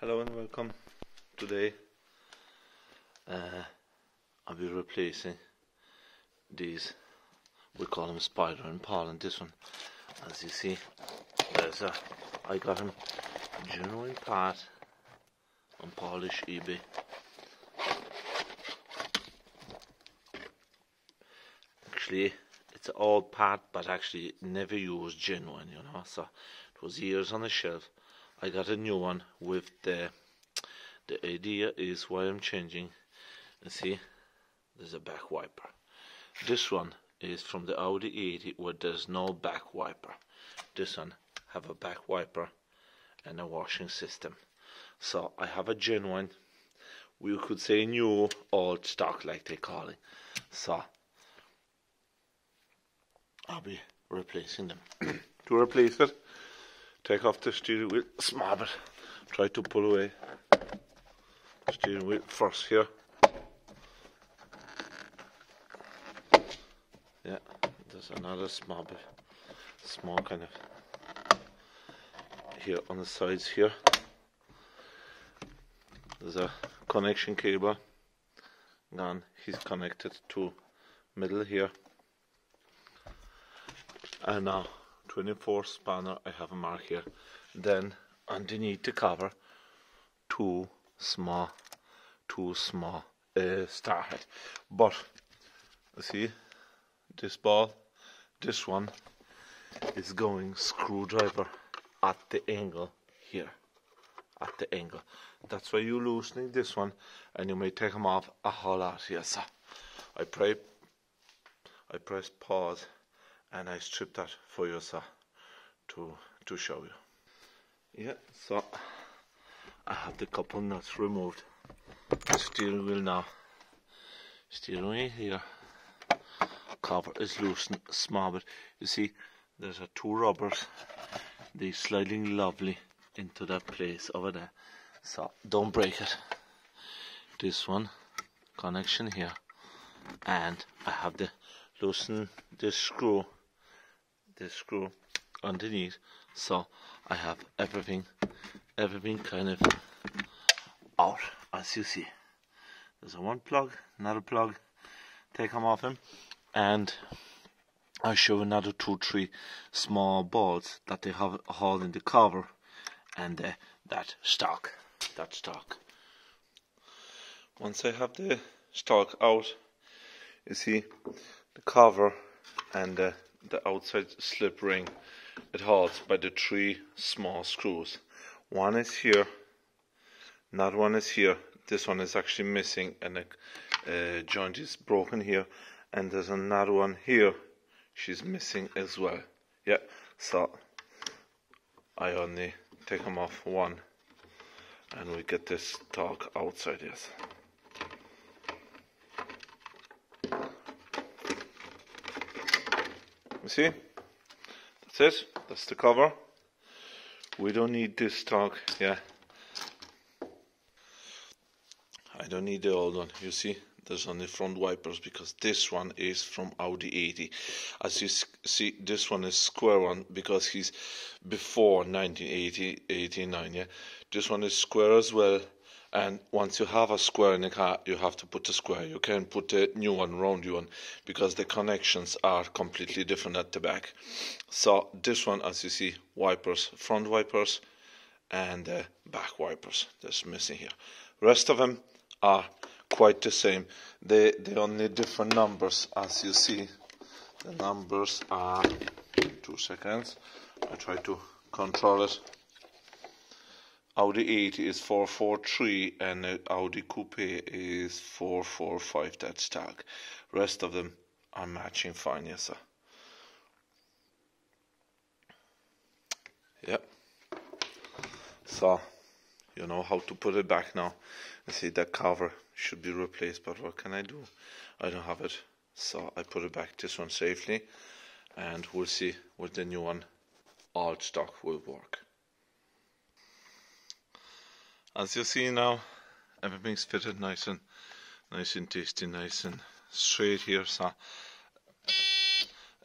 Hello and welcome. Today I'll be replacing these, we call them Spider and Pollen. This one, as you see, I got him genuine part on Polish eBay. Actually it's an old part, but actually never used genuine, you know, so it was years on the shelf. I got a new one with the idea is why I'm changing. You see, there's a back wiper. This one is from the Audi 80 where there's no back wiper. This one have a back wiper and a washing system. So I have a genuine, we could say new old stock like they call it. So I'll be replacing them. To replace it, take off the steering wheel, smab it, try to pull away the steering wheel first here. Yeah, there's another small kind of here on the sides here. There's a connection cable gone, he's connected to middle here. And now 24 spanner, I have a mark here. Then underneath the cover, two small star head. But you see, this ball, this one is going screwdriver at the angle here, at the angle. That's why you're loosening this one, and you may take them off a whole lot. Yes, I press pause, and I strip that for you, sir, to show you. Yeah, so I have the couple nuts removed. Steering wheel now. Steering wheel here. Cover is loosened, small bit. You see, there's a two rubbers. They sliding lovely into that place over there. So don't break it. This one, connection here, and I have the loosen this screw underneath. So I have everything kind of out, as you see. There's a one plug, another plug, take them off him, and I'll show another 2-3 small balls that they have holding the cover and that stock. Once I have the stock out, you see the cover and the outside slip ring, it holds by the 3 small screws. One is here, another one is here. This one is actually missing, and the joint is broken here, and there's another one here, she's missing as well. Yeah, so I only take them off one, and we get this stock outside. Yes. You see? That's it. That's the cover. We don't need this stock. Yeah. I don't need the old one. You see? There's only front wipers because this one is from Audi 80. As you see, this one is square one because he's before 1980, 89. Yeah. This one is square as well. And once you have a square in the car, you have to put a square. You can't put a new one, round one, because the connections are completely different at the back. So this one, as you see, wipers, front wipers and back wipers. That's missing here. Rest of them are quite the same. They only different numbers, as you see. The numbers are 2 seconds. I try to control it. Audi 80 is 443 and Audi Coupe is 445. That's stock. Rest of them are matching fine, yes sir. Yep. So you know how to put it back now. You see that cover should be replaced, but what can I do? I don't have it, so I put it back, this one safely, and we'll see with the new one all stock will work. As you see now, everything's fitted nice and tasty, nice and straight here. So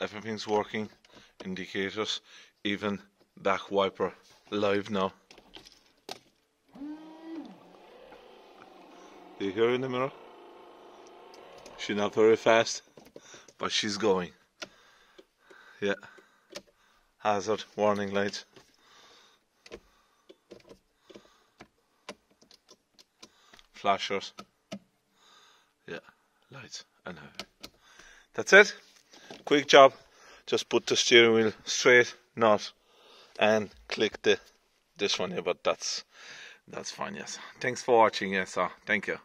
everything's working. Indicators, even back wiper live now. you hear her in the mirror? She's not very fast, but she's going. Yeah. Hazard, warning lights. Flashers. Yeah, lights and that's it. Quick job. Just put the steering wheel straight, not, and click this one here. But that's fine. Yes. Thanks for watching. Yes, thank you.